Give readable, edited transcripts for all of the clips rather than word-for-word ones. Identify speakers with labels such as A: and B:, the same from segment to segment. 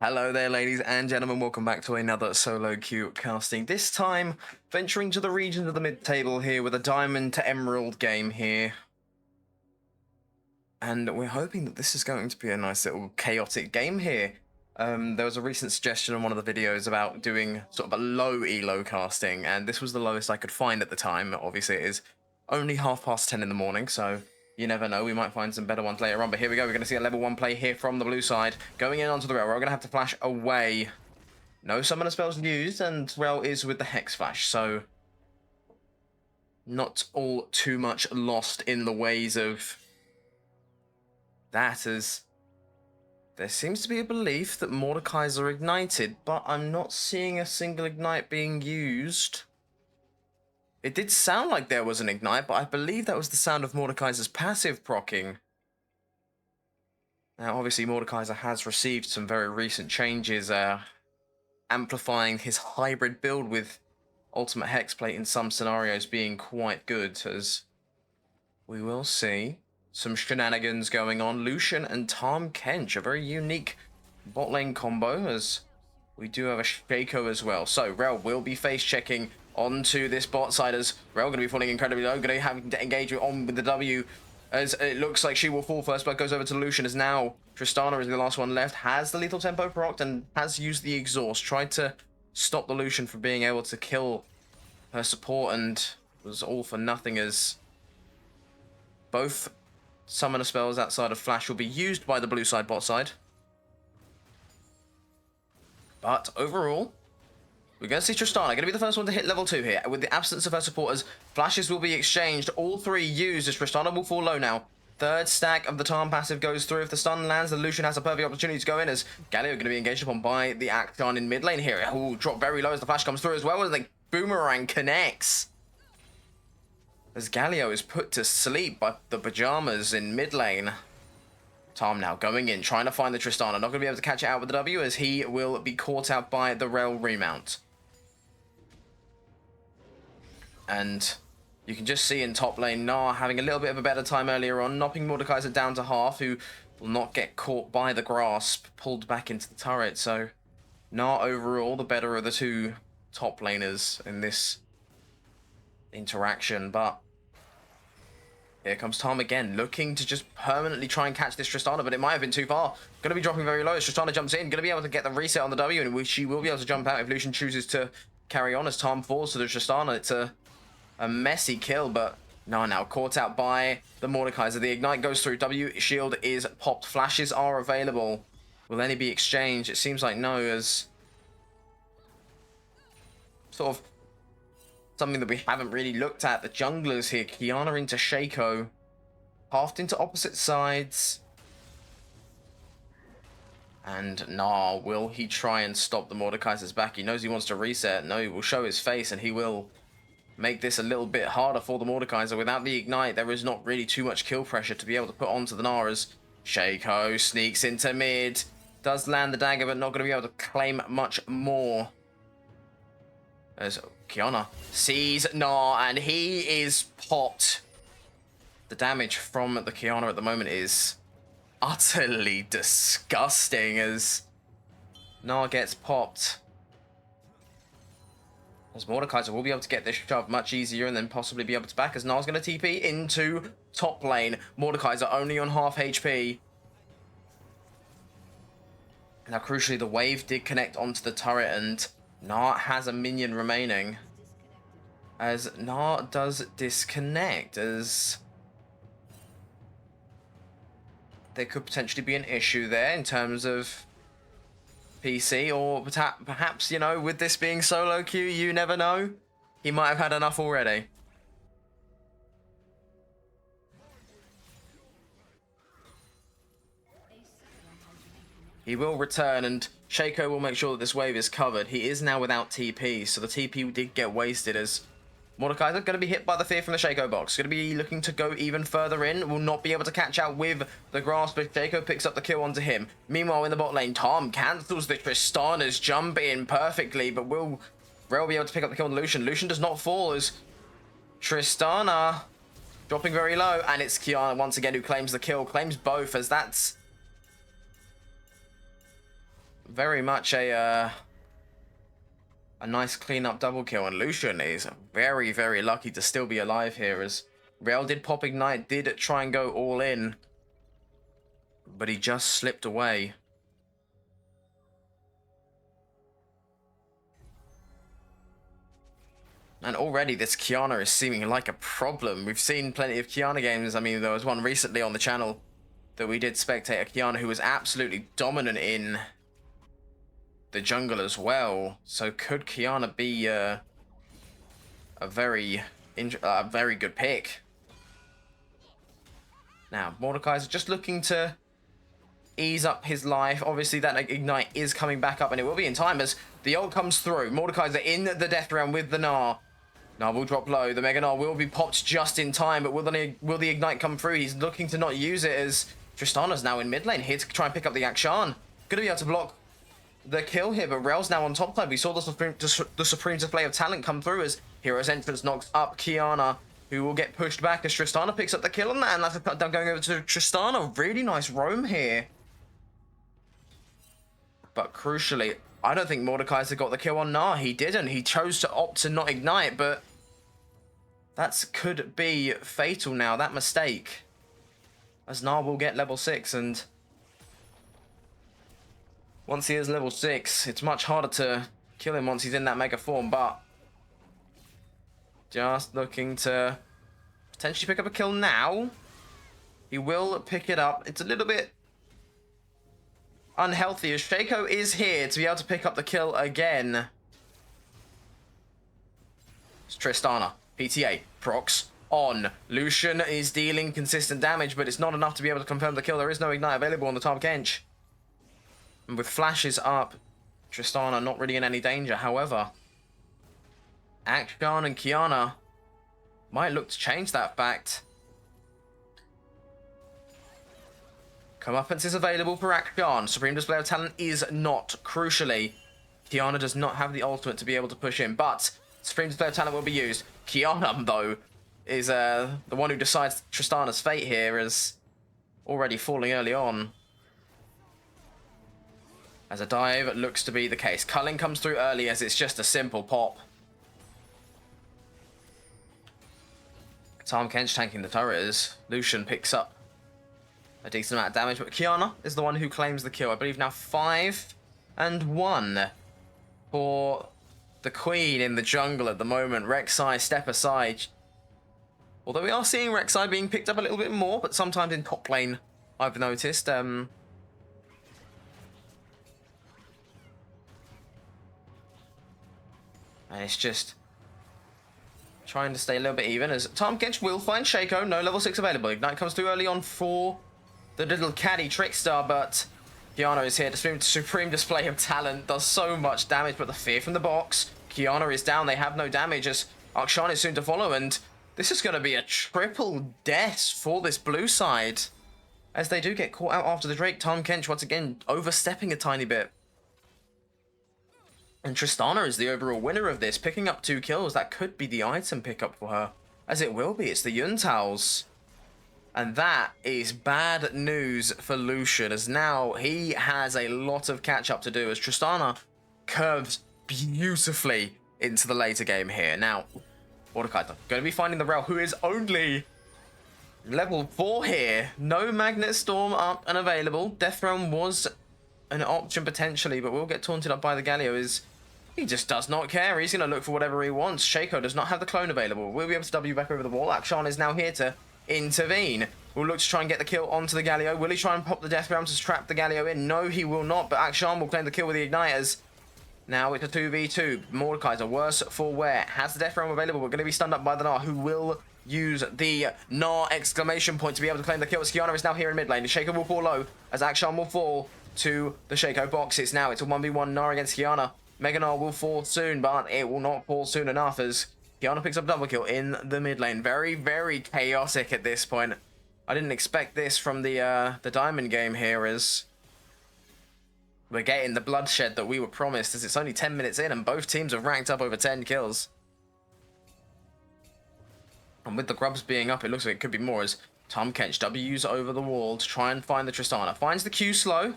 A: Hello there, ladies and gentlemen. Welcome back to another solo queue casting. This time, venturing to the regions of the mid-table here with a diamond to emerald game here. And we're hoping that this is going to be a nice little chaotic game here. There was a recent suggestion on one of the videos about doing sort of a low elo casting, and this was the lowest I could find at the time. Obviously, it is only 10:30 in the morning, so you never know. We might find some better ones later on. But here we go. We're going to see a level 1 play here from the blue side. Going in onto the rail. We're going to have to flash away. No summoner spells used, and Rel is with the Hex Flash, so not all too much lost in the ways of that, as there seems to be a belief that Mordekaiser are ignited, but I'm not seeing a single ignite being used. It did sound like there was an ignite, but I believe that was the sound of Mordekaiser's passive proccing. Now, obviously, Mordekaiser has received some very recent changes, amplifying his hybrid build with Ultimate Hexplate in some scenarios being quite good, as we will see some shenanigans going on. Lucian and Tahm Kench, a very unique bot lane combo, as we do have a Shaco as well. So, Rel will be face checking onto this bot side, as Rel going to be falling incredibly low, going to have to engage on with the W, as it looks like she will fall first, but goes over to Lucian, as now Tristana is the last one left, has the lethal tempo procced and has used the exhaust, tried to stop the Lucian from being able to kill her support, and was all for nothing, as both summoner spells outside of Flash will be used by the blue side bot side. But overall, we're going to see Tristana going to be the first one to hit level 2 here. With the absence of her supporters, flashes will be exchanged. All 3 used, as Tristana will fall low now. Third stack of the Tahm passive goes through. If the stun lands, the Lucian has a perfect opportunity to go in, as Galio going to be engaged upon by the Akshan in mid lane here. Ooh, drop very low as the flash comes through as well, as the boomerang connects. As Galio is put to sleep by the pajamas in mid lane. Tahm now going in, trying to find the Tristana. Not going to be able to catch it out with the W, as he will be caught out by the Rel remount. And you can just see in top lane, Gnar having a little bit of a better time earlier on, knocking Mordekaiser down to half, who will not get caught by the grasp, pulled back into the turret. So Gnar overall the better of the 2 top laners in this interaction. But here comes Tahm again, looking to just permanently try and catch this Tristana, but it might have been too far. Going to be dropping very low as Tristana jumps in, going to be able to get the reset on the W, and she will be able to jump out if Lucian chooses to carry on, as Tahm falls to the Tristana. It's a messy kill, but now caught out by the Mordekaiser. The ignite goes through, W shield is popped, flashes are available. Will any be exchanged? It seems like no, as sort of something that we haven't really looked at. The junglers here, Qiyana into Shaco, halved into opposite sides. And Gnar, will he try and stop the Mordekaiser's back? He knows he wants to reset. No, he will show his face, and he will make this a little bit harder for the Mordekaiser. Without the ignite, there is not really too much kill pressure to be able to put onto the Gnar, as Shaco sneaks into mid. Does land the dagger, but not going to be able to claim much more. As Qiyana sees Gnar, and he is popped. The damage from the Qiyana at the moment is utterly disgusting, as Gnar gets popped. As Mordekaiser will be able to get this shove much easier and then possibly be able to back, as Gnar's going to TP into top lane. Mordekaiser only on half HP. Now, crucially, the wave did connect onto the turret, and Gnar has a minion remaining. As Gnar does disconnect, as there could potentially be an issue there in terms of PC, or perhaps, you know, with this being solo queue, you never know. He might have had enough already. He will return, and Shaco will make sure that this wave is covered. He is now without TP, so the TP did get wasted, as Mordekaiser going to be hit by the fear from the Shaco box. Going to be looking to go even further in. Will not be able to catch out with the grasp, but Shaco picks up the kill onto him. Meanwhile, in the bot lane, Tahm cancels the Tristana's jump in perfectly, but will Rel be able to pick up the kill on Lucian? Lucian does not fall, as Tristana dropping very low, and it's Qiyana once again who claims the kill. Claims both, as that's very much a nice clean-up double kill, and Lucian is very, very lucky to still be alive here, as Rell did pop Ignite, did try and go all in, but he just slipped away. And already this Qiyana is seeming like a problem. We've seen plenty of Qiyana games. I mean, there was one recently on the channel that we did spectate, a Qiyana who was absolutely dominant in the jungle as well. So could Qiyana be a very good pick? Now, Mordekaiser just looking to ease up his life. Obviously, that Ignite is coming back up, and it will be in time as the ult comes through. Mordekaiser in the death round with the Gnar. Gnar will drop low. The Mega Gnar will be popped just in time, but will the Ignite come through? He's looking to not use it as Tristana's now in mid lane, here to try and pick up the Akshan. Gonna be able to block the kill here, but Rel's now on top side. We saw the supreme display of talent come through as Hero's Entrance knocks up Qiyana, who will get pushed back as Tristana picks up the kill on that, and that's a cut down going over to Tristana. Really nice roam here. But crucially, I don't think Mordekaiser got the kill on Gnar. He didn't. He chose to opt to not ignite, but that could be fatal now, that mistake. As Gnar will get level 6, and once he is level 6, it's much harder to kill him once he's in that mega form, but just looking to potentially pick up a kill now. He will pick it up. It's a little bit unhealthy as Shaco is here to be able to pick up the kill again. It's Tristana, PTA, procs on. Lucian is dealing consistent damage, but it's not enough to be able to confirm the kill. There is no Ignite available on the Tahm Kench. And with flashes up, Tristana not really in any danger. However, Akshan and Qiyana might look to change that fact. Comeuppance is available for Akshan. Supreme Display of Talent is not. Crucially, Qiyana does not have the ultimate to be able to push in, but Supreme Display of Talent will be used. Qiyana, though, is the one who decides Tristana's fate here, is already falling early on. As a dive looks to be the case. Culling comes through early as it's just a simple pop. Tahm Kench tanking the turret as Lucian picks up a decent amount of damage, but Qiyana is the one who claims the kill. I believe now 5-1 for the Queen in the jungle at the moment. Rek'Sai, step aside. Although we are seeing Rek'Sai being picked up a little bit more, but sometimes in top lane, I've noticed. And it's just trying to stay a little bit even as Tahm Kench will find Shaco. No level 6 available. Ignite comes through early on for the little caddy Trickstar, but Qiyana is here. The supreme display of talent does so much damage, but the fear from the box. Qiyana is down. They have no damage as Akshan is soon to follow, and this is going to be a triple death for this blue side as they do get caught out after the Drake. Tahm Kench once again overstepping a tiny bit. And Tristana is the overall winner of this, picking up 2 kills. That could be the item pickup for her, as it will be. It's the Yuntals. And that is bad news for Lucian, as now he has a lot of catch-up to do, as Tristana curves beautifully into the later game here. Now, Mordekaiser going to be finding the Rell, who is only level 4 here. No Magnet Storm up and available. Death Realm was an option potentially, but will get taunted up by the Galio. He just does not care. He's going to look for whatever he wants. Shaco does not have the clone available. We'll be able to W back over the wall. Akshan is now here to intervene. We'll look to try and get the kill onto the Galio. Will he try and pop the Death Realm to trap the Galio in? No, he will not, but Akshan will claim the kill with the Igniters. Now it's a 2v2. Mordekaiser, worse for wear, has the Death Realm available. We're going to be stunned up by the Gnar, who will use the Gnar exclamation point to be able to claim the kill. Qiyana is now here in mid lane. The Shaco will fall low as Akshan will fall to the Shaco box. It's a 1v1 Gnar against Qiyana. Mega Gnar will fall soon, but it will not fall soon enough as Qiyana picks up double kill in the mid lane. Very, very chaotic at this point. I didn't expect this from the Diamond game here, as we're getting the bloodshed that we were promised, as it's only 10 minutes in and both teams have ranked up over 10 kills. And with the grubs being up, it looks like it could be more, as Tahm Kench W's over the wall to try and find the Tristana. Finds the Q slow.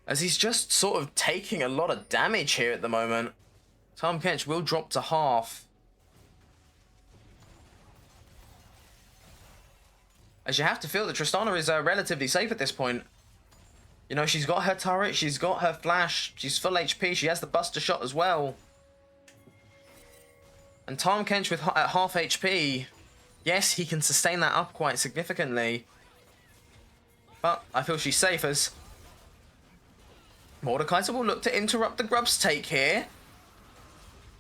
A: as he's just sort of taking a lot of damage here at the moment. Tahm Kench will drop to half. As you have to feel that Tristana is relatively safe at this point. You know, she's got her turret, she's got her flash, she's full HP, she has the Buster Shot as well. And Tahm Kench at half HP, yes, he can sustain that up quite significantly. But I feel she's safe as Mordekaiser will look to interrupt the Grub's take here.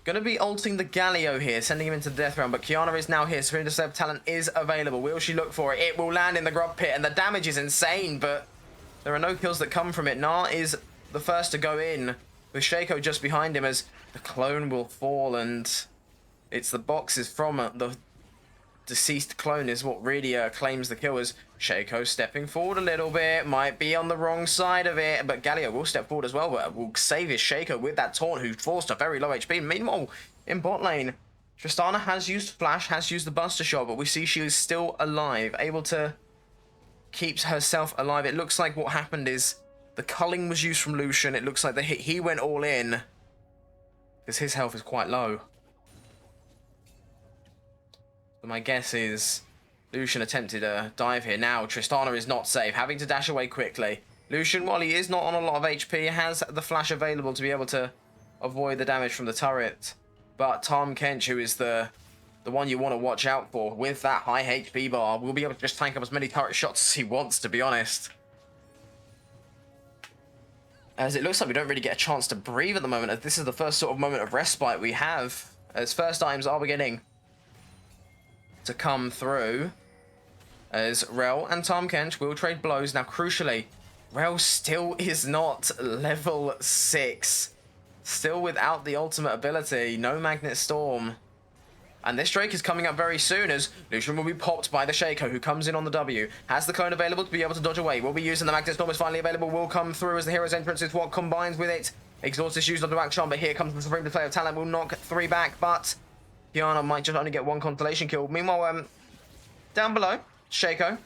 A: Gonna be ulting the Galio here, sending him into the death realm, but Qiyana is now here. Supreme Disturb talent is available. Will she look for it? It will land in the Grub pit, and the damage is insane, but there are no kills that come from it. Gnar is the first to go in, with Shaco just behind him as the clone will fall, and it's the boxes from the deceased clone is what really claims the kill. As Shaco stepping forward a little bit, might be on the wrong side of it, but Galio will step forward as well, but will save his Shaco with that taunt, who forced a very low HP. Meanwhile, in bot lane, Tristana has used Flash, has used the Buster Shot, but we see she is still alive, able to keep herself alive. It looks like what happened is the culling was used from Lucian. It looks like he went all in, because his health is quite low. My guess is Lucian attempted a dive here. Now Tristana is not safe, having to dash away quickly. Lucian, while he is not on a lot of HP, has the flash available to be able to avoid the damage from the turret. But Tahm Kench, who is the one you want to watch out for, with that high HP bar, will be able to just tank up as many turret shots as he wants, to be honest. As it looks like we don't really get a chance to breathe at the moment, as this is the first sort of moment of respite we have, as first items are beginning to come through, as Rell and Tahm Kench will trade blows. Now, crucially, Rell still is not level 6. Still without the ultimate ability. No Magnet Storm. And this Drake is coming up very soon, as Lucian will be popped by the Shaco, who comes in on the W. Has the clone available to be able to dodge away. Will be using the Magnet Storm is finally available. Will come through as the hero's entrance is what combines with it. Exhaust is used on the Akshan, but here comes the Supreme Display of Talent. Will knock 3 back, but Qiyana might just only get 1 constellation kill. Meanwhile, down below, Shaco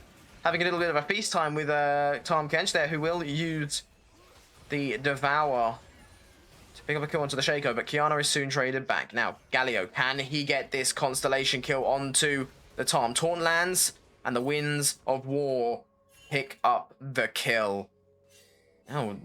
A: having a little bit of a feast time with Tahm Kench there, who will use the Devour to pick up a kill onto the Shaco, but Qiyana is soon traded back. Now, Galio, can he get this constellation kill onto the Tahm? Taunt lands, and the Winds of War pick up the kill. Now,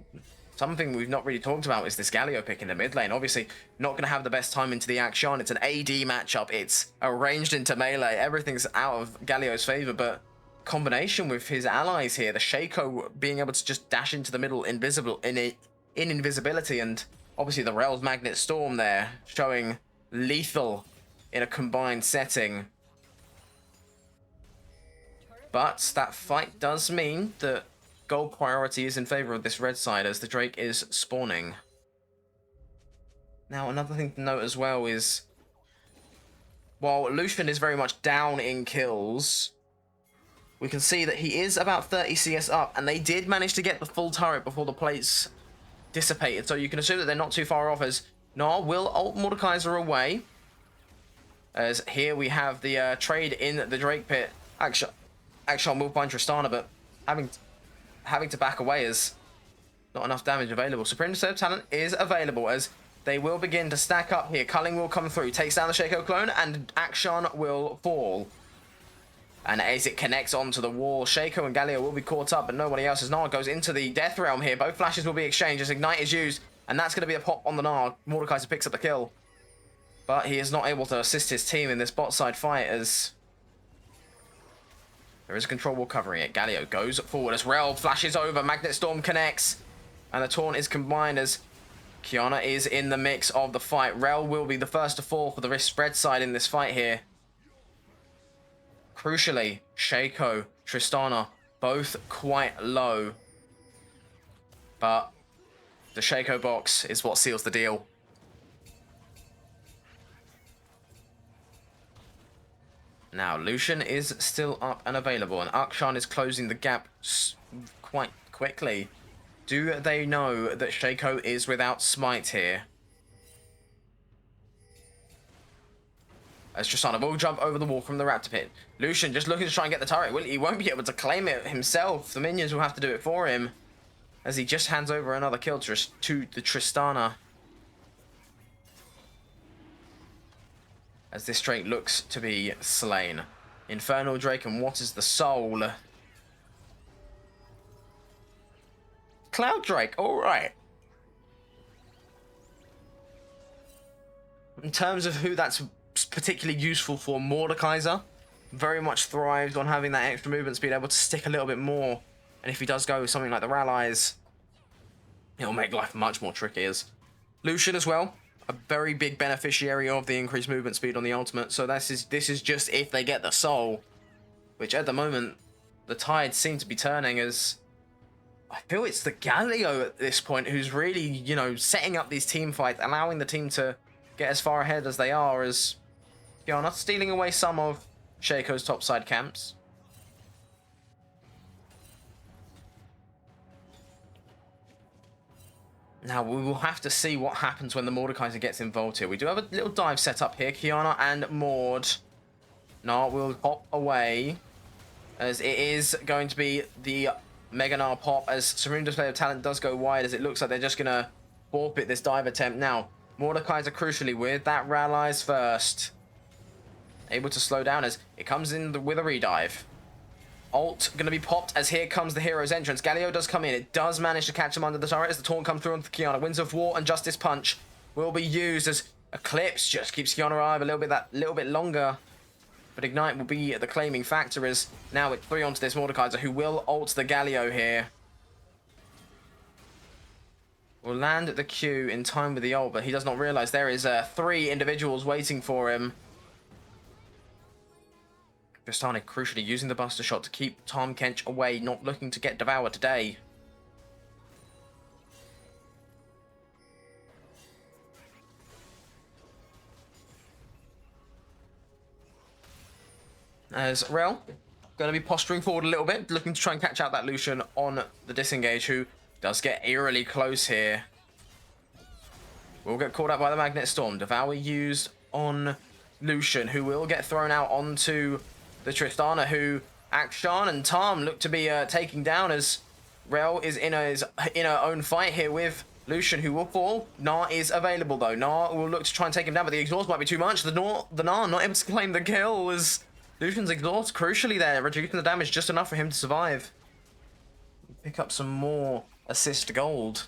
A: something we've not really talked about is this Galio pick in the mid lane. Obviously, not going to have the best time into the Akshan. It's an AD matchup. It's arranged into melee. Everything's out of Galio's favor, but combination with his allies here, the Shaco being able to just dash into the middle invisible in invisibility, and obviously the Rel's Magnet Storm there showing lethal in a combined setting. But that fight does mean that gold priority is in favor of this red side, as the Drake is spawning. Now, another thing to note as well is, while Lucian is very much down in kills, we can see that he is about 30 CS up, and they did manage to get the full turret before the plates dissipated, so you can assume that they're not too far off, as Gnar will ult Mordekaiser away. As here we have the trade in the Drake pit. Akshan will find Tristana, but having to back away as not enough damage available. Supreme Disturb talent is available, as they will begin to stack up here. Culling will come through, takes down the Shaco clone, and Akshan will fall. And as it connects onto the wall, Shaco and Galio will be caught up, but nobody else. As Gnar goes into the Death Realm here, both flashes will be exchanged as Ignite is used, and that's going to be a pop on the Gnar. Mordekaiser picks up the kill, but he is not able to assist his team in this bot side fight, as there is a control wall covering it. Galio goes forward as Rell flashes over, Magnet Storm connects, and the taunt is combined as Qiyana is in the mix of the fight. Rell will be the first to fall for the risk spread side in this fight here. Crucially, Shaco, Tristana, both quite low, but the Shaco box is what seals the deal. Now, Lucian is still up and available, and Akshan is closing the gap quite quickly. Do they know that Shaco is without smite here? As Tristana will jump over the wall from the Raptor pit. Lucian just looking to try and get the turret. He won't be able to claim it himself. The minions will have to do it for him. as he just hands over another kill to the Tristana. As this Drake looks to be slain. Infernal Drake, and what is the soul? Cloud Drake, alright. In terms of who that's particularly useful for, Mordekaiser very much thrives on having that extra movement speed, able to stick a little bit more. And if he does go with something like the Rallies, it'll make life much more tricky. As Lucian as well, a very big beneficiary of the increased movement speed on the ultimate. So this is just if they get the soul, which at the moment the tides seem to be turning, as I feel it's the Galio at this point who's really, you know, setting up these team fights, allowing the team to get as far ahead as they are, as Qiyana stealing away some of Shaco's topside camps. Now, we will have to see what happens when the Mordekaiser gets involved here. We do have a little dive set up here. Qiyana and Mord. Gnar will pop away, as it is going to be the Mega Gnar pop, as Supreme Display of Talent does go wide, as it looks like they're just going to forfeit this dive attempt. Now, Mordekaiser crucially with that Rallies first, able to slow down as it comes in with a redive. Ult going to be popped as here comes the hero's entrance. Galio does come in. It does manage to catch him under the turret as the taunt comes through onto Qiyana. Winds of War and Justice Punch will be used as Eclipse just keeps Qiyana alive a little bit longer. But Ignite will be the claiming factor, as now it's 3 onto this Mordekaiser, who will ult the Galio here. Will land at the Q in time with the ult, but he does not realize there is 3 individuals waiting for him. Tristana crucially using the Buster Shot to keep Tahm Kench away, not looking to get devoured today. As Rel going to be posturing forward a little bit, looking to try and catch out that Lucian on the disengage, who does get eerily close here. Will get caught out by the Magnet Storm. Devour used on Lucian, who will get thrown out onto the Tristana, who Akshan and Tahm look to be taking down, as Rel is in her own fight here with Lucian, who will fall. Gnar is available though. Gnar will look to try and take him down, but the exhaust might be too much. The Gnar not able to claim the kill, as Lucian's exhaust crucially there, reducing the damage just enough for him to survive. Pick up some more assist gold.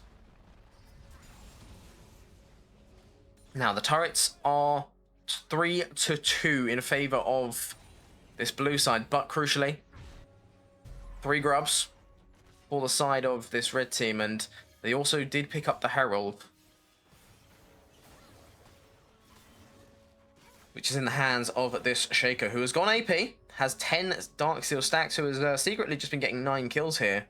A: Now the turrets are 3-2 in favor of this blue side, but crucially 3 grubs for the side of this red team, and they also did pick up the Herald, which is in the hands of this Shaco, who has gone AP, has 10 Darksteel stacks, who has secretly just been getting 9 kills here.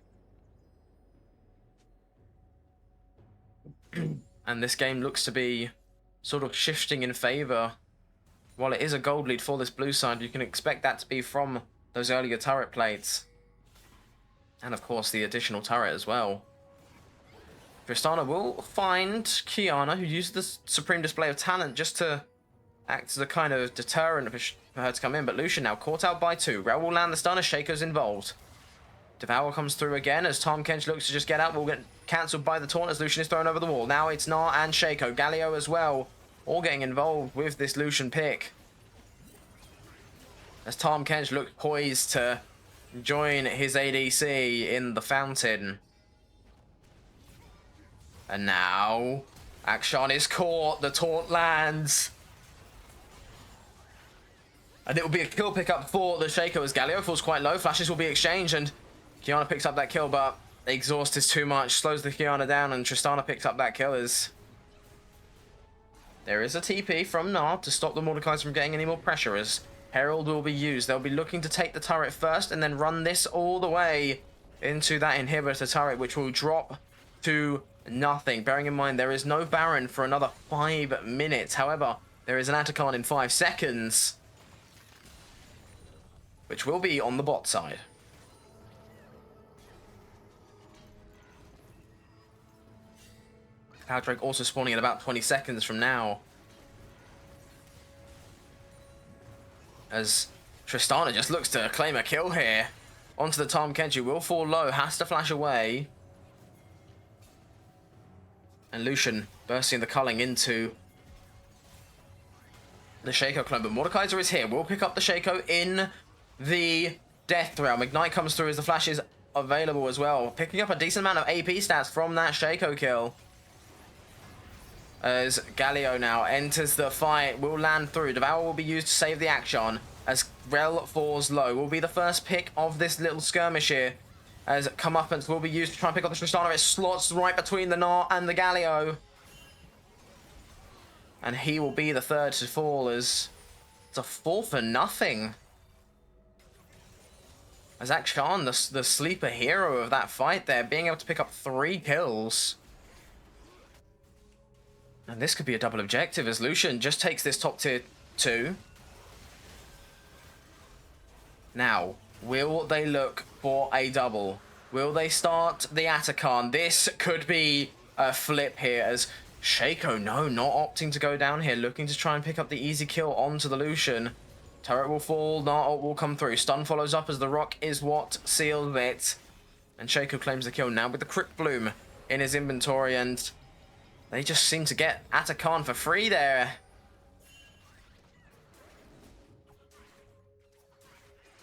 A: And this game looks to be sort of shifting in favor. While it is a gold lead for this blue side, you can expect that to be from those earlier turret plates. And of course the additional turret as well. Tristana will find Qiyana, who used the Supreme Display of Talent just to act as a kind of deterrent for her to come in. But Lucian now caught out by 2. Rel will land the stun as Shaco's involved. Devour comes through again as Tahm Kench looks to just get out. Will get cancelled by the taunt as Lucian is thrown over the wall. Now it's Gnar and Shaco. Galio as well, all getting involved with this Lucian pick, as Tahm Kench looks poised to join his ADC in the fountain. And now Akshan is caught. The taunt lands. And it will be a kill pickup for the Shaco as Galio falls quite low. Flashes will be exchanged and Qiyana picks up that kill, but the exhaust is too much. Slows the Qiyana down, and Tristana picks up that kill as there is a TP from Gnar to stop the Mordekaiser from getting any more pressure, as Herald will be used. They'll be looking to take the turret first and then run this all the way into that inhibitor turret, which will drop to nothing. Bearing in mind there is no Baron for another 5 minutes. However, there is an Atacant in 5 seconds, which will be on the bot side. Cloud Drake also spawning in about 20 seconds from now, as Tristana just looks to claim a kill here onto the Tahm Kench, who will fall low, has to flash away. And Lucian bursting the culling into the Shaco clone. But Mordekaiser is here. We'll pick up the Shaco in the Death Realm. Ignite comes through as the flash is available as well. Picking up a decent amount of AP stats from that Shaco kill. As Galio now enters the fight, will land through. Devour will be used to save the Akshan as Rel falls low. Will be the first pick of this little skirmish here. As Comeuppance will be used to try and pick up the Tristana. It slots right between the Gnar and the Galio. And he will be the third to fall as it's a 4-0. As Akshan, the sleeper hero of that fight there, being able to pick up 3 kills. And this could be a double objective as Lucian just takes this top tier 2. Now, will they look for a double? Will they start the Atachan? This could be a flip here as Shaco, no, not opting to go down here, looking to try and pick up the easy kill onto the Lucian. Turret will fall, Gnar will come through. Stun follows up as the rock is what sealed it. And Shaco claims the kill now with the Crypt Bloom in his inventory, and they just seem to get Atachan for free there.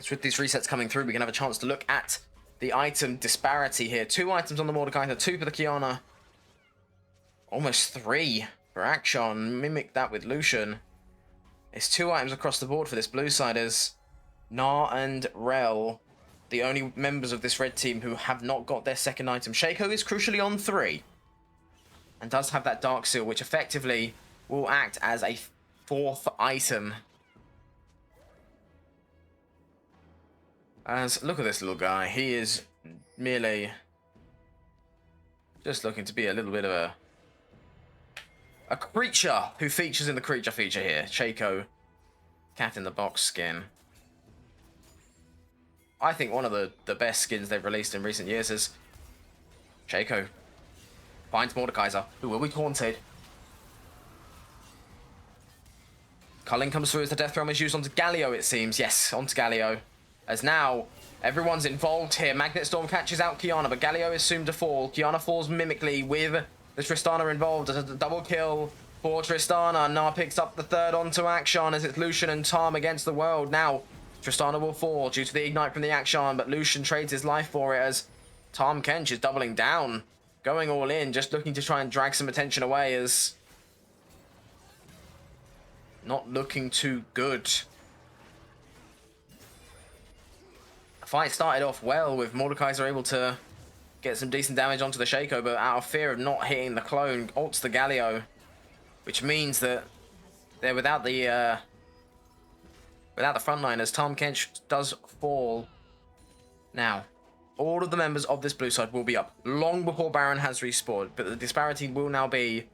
A: So with these resets coming through, we can have a chance to look at the item disparity here. 2 items on the Mordekaiser, 2 for the Qiyana. Almost 3 for Akshan. Mimic that with Lucian. It's 2 items across the board for this blue side as Gnar and Rel, the only members of this red team who have not got their second item. Shaco is crucially on 3. And does have that Dark Seal, which effectively will act as a 4th item. As, look at this little guy. He is merely just looking to be a little bit of a creature who features in the creature feature here. Shaco, cat in the box skin. I think one of the best skins they've released in recent years is Shaco finds Mordekaiser, who will be taunted. Culling comes through as the Death Realm is used onto Galio, it seems. Yes, onto Galio. As now, everyone's involved here. Magnet Storm catches out Qiyana, but Galio is soon to fall. Qiyana falls mimically with the Tristana involved. A double kill for Tristana. Gnar picks up the third onto Akshan as it's Lucian and Tahm against the world. Now, Tristana will fall due to the ignite from the Akshan, but Lucian trades his life for it as Tahm Kench is doubling down. Going all in, just looking to try and drag some attention away as not looking too good. The fight started off well with Mordekaiser able to get some decent damage onto the Shaco, but out of fear of not hitting the clone, ults the Galio, which means that they're without the frontliners. Tahm Kench does fall. Now, all of the members of this blue side will be up long before Baron has respawned, but the disparity will now be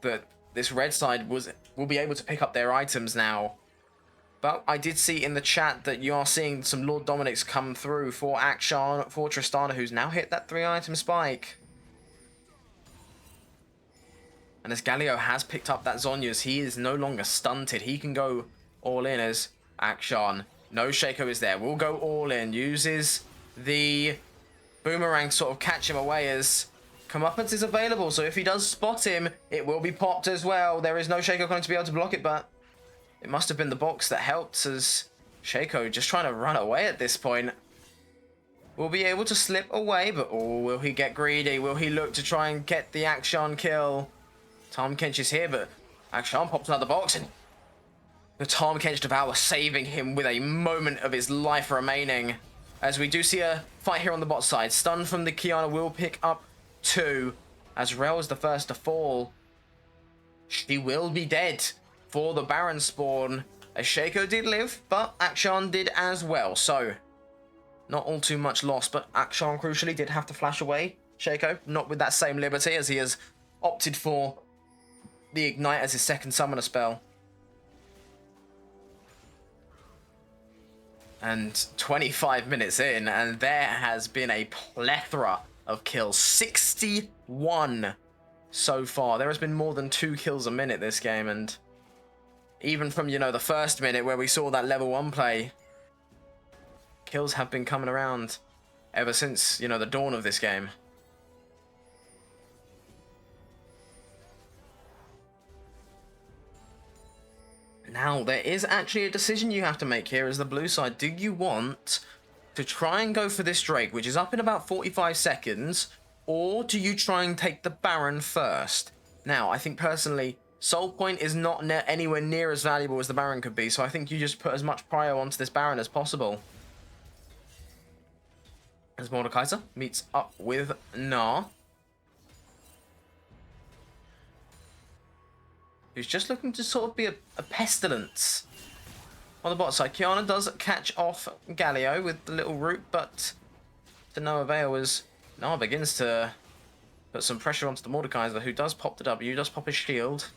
A: that this red side will be able to pick up their items now. But I did see in the chat that you are seeing some Lord Dominics come through for Akshan, for Tristana, who's now hit that 3-item spike. And as Galio has picked up that Zhonya's, he is no longer stunted. He can go all in as Akshan. No Shaco is there. Will go all in. Uses the boomerang to sort of catch him away as Comeuppance is available. So if he does spot him, it will be popped as well. There is no Shaco going to be able to block it, but it must have been the box that helped as Shaco just trying to run away at this point. Will be able to slip away, but oh, will he get greedy? Will he look to try and get the Akshan kill? Tahm Kench is here, but Akshan pops another box and the Tahm Kench Devour saving him with a moment of his life remaining. As we do see a fight here on the bot side. Stun from the Qiyana will pick up 2 as Rel is the first to fall. She will be dead for the Baron spawn, as Shaco did live, but Akshan did as well, so not all too much loss, but Akshan crucially did have to flash away. Shaco, not with that same liberty, as he has opted for the Ignite as his second summoner spell. And 25 minutes in, and there has been a plethora of kills. 61 so far. There has been more than 2 kills a minute this game, and even from, you know, the first minute where we saw that level 1 play, kills have been coming around ever since, you know, the dawn of this game. Now, there is actually a decision you have to make here as the blue side. Do you want to try and go for this Drake, which is up in about 45 seconds, or do you try and take the Baron first? Now, I think personally, Soul Point is not anywhere near as valuable as the Baron could be, so I think you just put as much prio onto this Baron as possible. As Mordekaiser meets up with Gnar, who's just looking to sort of be a pestilence. On the bot side, Qiyana does catch off Galio with the little root, but to no avail as Gnar begins to put some pressure onto the Mordekaiser, who does pop the W, does pop his shield.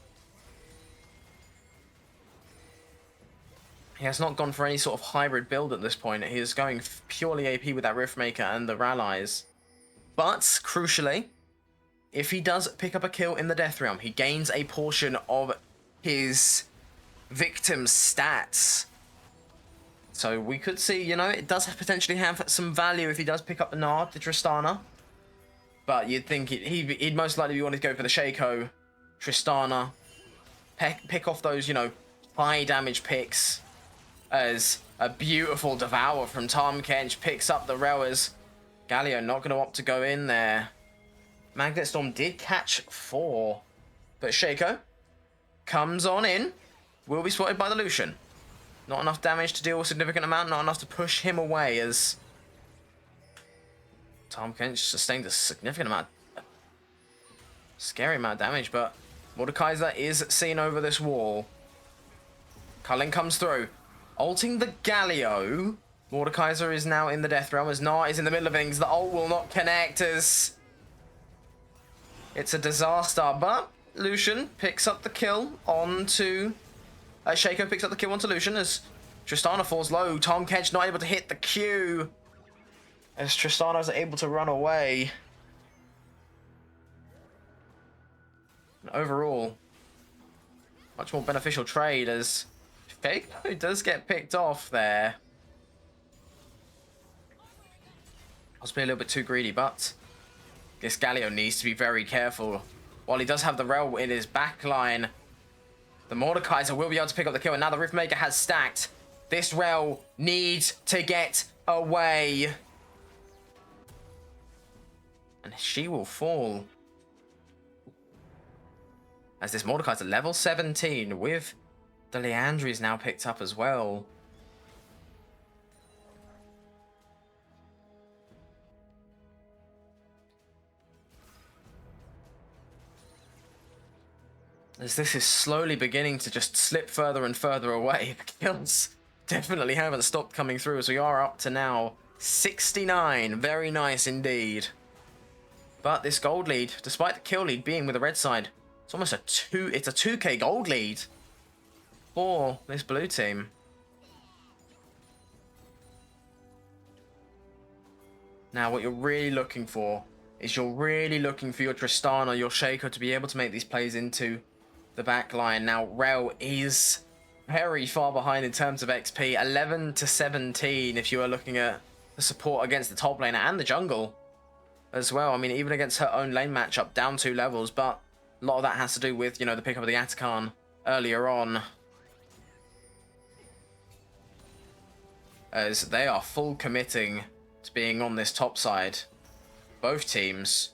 A: He has not gone for any sort of hybrid build at this point. He is going purely AP with that Riftmaker and the Rallies. But, crucially, if he does pick up a kill in the Death Realm, he gains a portion of his victim's stats. So we could see, you know, it does potentially have some value if he does pick up the Gnar, the Tristana. But you'd think he'd most likely want to go for the Shaco, Tristana, pick off those, you know, high damage picks, as a beautiful Devour from Tahm Kench picks up the Rowers. Galio not going to opt to go in there. Magnet Storm did catch 4, but Shaco comes on in, will be spotted by the Lucian. Not enough damage to deal with a significant amount, not enough to push him away as Tahm Kench sustained a significant amount, scary amount of damage, but Mordekaiser is seen over this wall. Culling comes through, ulting the Galio. Mordekaiser is now in the Death Realm as Gnar is in the middle of things. The ult will not connect as it's a disaster, but Lucian picks up the kill onto... Shaco picks up the kill onto Lucian as Tristana falls low. Tahm Kench not able to hit the Q as Tristana is able to run away. And overall, much more beneficial trade as Shaco does get picked off there. Possibly a little bit too greedy, but this Galio needs to be very careful. While he does have the Rel in his back line, the Mordekaiser will be able to pick up the kill, and now the Riftmaker has stacked. This Rel needs to get away. And she will fall. As this Mordekaiser level 17 with the Liandry's now picked up as well. As this is slowly beginning to just slip further and further away. The kills definitely haven't stopped coming through as we are up to now 69. Very nice indeed. But this gold lead, despite the kill lead being with the red side, it's almost a 2k gold lead for this blue team. Now what you're really looking for is you're really looking for your Tristana or your Shaco to be able to make these plays into the back line. Now Rel is very far behind in terms of XP, 11 to 17 if you are looking at the support against the top laner and the jungle as well. I mean, even against her own lane matchup, down 2 levels, but a lot of that has to do with, you know, the pickup of the Atakan earlier on. As they are full committing to being on this top side. Both teams.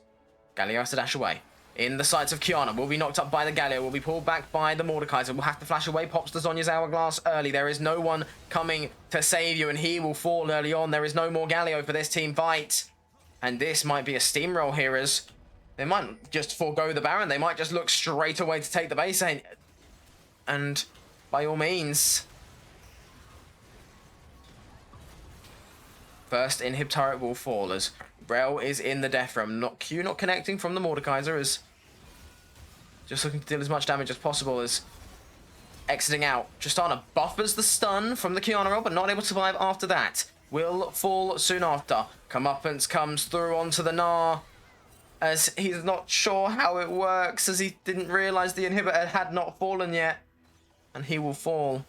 A: Galio has to dash away. In the sights of Qiyana, will be knocked up by the Galio, will be pulled back by the Mordekaiser, will have to flash away, pops the Zhonya's Hourglass early. There is no one coming to save you, and he will fall early on. There is no more Galio for this team fight. And this might be a steamroll here as they might just forego the Baron. They might just look straight away to take the base. And by all means, first inhib turret will fall as Rel is in the Death Realm. Q not connecting from the Mordekaiser, is just looking to deal as much damage as possible as exiting out. Tristana buffers the stun from the Qiyana roll, but not able to survive after that. Will fall soon after. Comeuppance comes through onto the Gnar as he's not sure how it works, as he didn't realize the inhibitor had not fallen yet, and he will fall.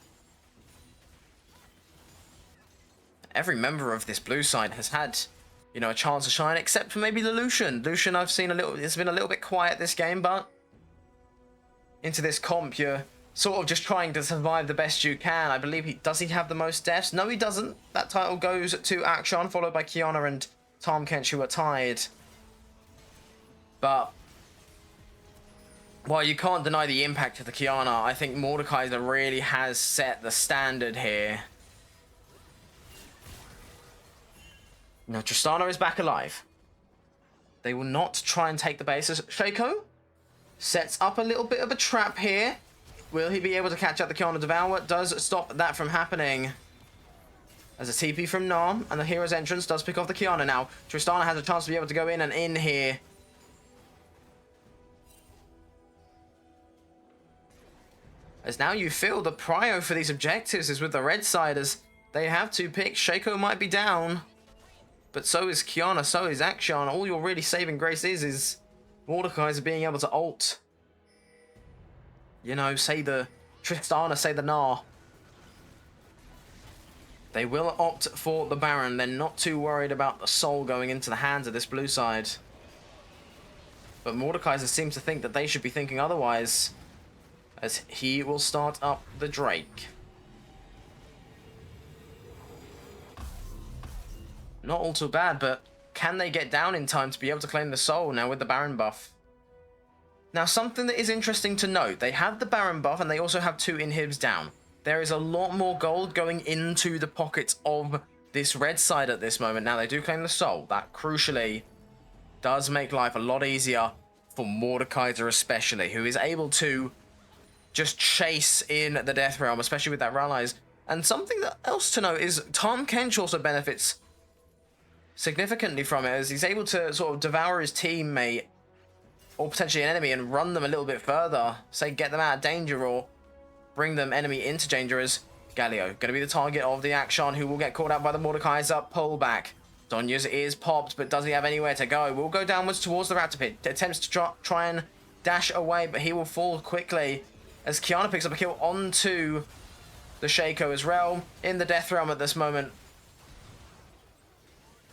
A: Every member of this blue side has had, you know, a chance to shine, except for maybe the Lucian. I've seen it's been a little bit quiet this game, but into this comp, you're sort of just trying to survive the best you can. I believe does he have the most deaths? No, he doesn't. That title goes to Akshan, followed by Qiyana and Tahm Kench, who are tied. But while you can't deny the impact of the Qiyana, I think Mordekaiser really has set the standard here. Now, Tristana is back alive. They will not try and take the base. As Shaco sets up a little bit of a trap here. Will he be able to catch out the Qiyana Devour? Does stop that from happening. As a TP from Nam, and the hero's entrance does pick off the Qiyana now. Tristana has a chance to be able to go in and in here. As now you feel the prio for these objectives is with the red side, as they have to pick. Shaco might be down, but so is Qiyana, so is Akshan. All you're really saving grace is Mordekaiser being able to ult. You know, say the Tristana, say the Gnar. They will opt for the Baron. They're not too worried about the soul going into the hands of this blue side. But Mordekaiser seems to think that they should be thinking otherwise, as he will start up the Drake. Not all too bad, but can they get down in time to be able to claim the soul now with the Baron buff? Now, something that is interesting to note, they have the Baron buff and they also have 2 inhibs down. There is a lot more gold going into the pockets of this red side at this moment. Now, they do claim the soul. That, crucially, does make life a lot easier for Mordekaiser especially, who is able to just chase in the Death Realm, especially with that Rallies. And something else to note is Tahm Kench also benefits significantly from it, as he's able to sort of devour his teammate or potentially an enemy and run them a little bit further, say get them out of danger or bring them enemy into danger. As Galio going to be the target of the Akshan, who will get caught out by the Mordekaiser. Pull back. Zonya's is popped, but does he have anywhere to go? Will go downwards towards the Raptor Pit. Attempts to try and dash away, but he will fall quickly as Qiyana picks up a kill onto the Shaco as well in the Death Realm at this moment.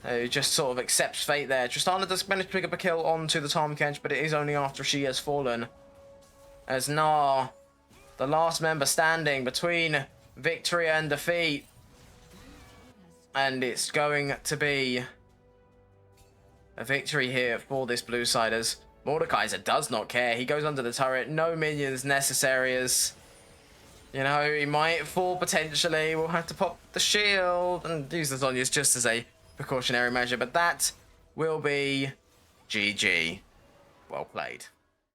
A: Who just sort of accepts fate there. Tristana does manage to pick up a kill onto the Tahm Kench, but it is only after she has fallen. As Gnar, the last member standing between victory and defeat. And it's going to be a victory here for this blue side, as Mordekaiser does not care. He goes under the turret. No minions necessary, as, you know, he might fall potentially. We'll have to pop the shield and use the Zonyas just as a precautionary measure, but that will be GG. Well played.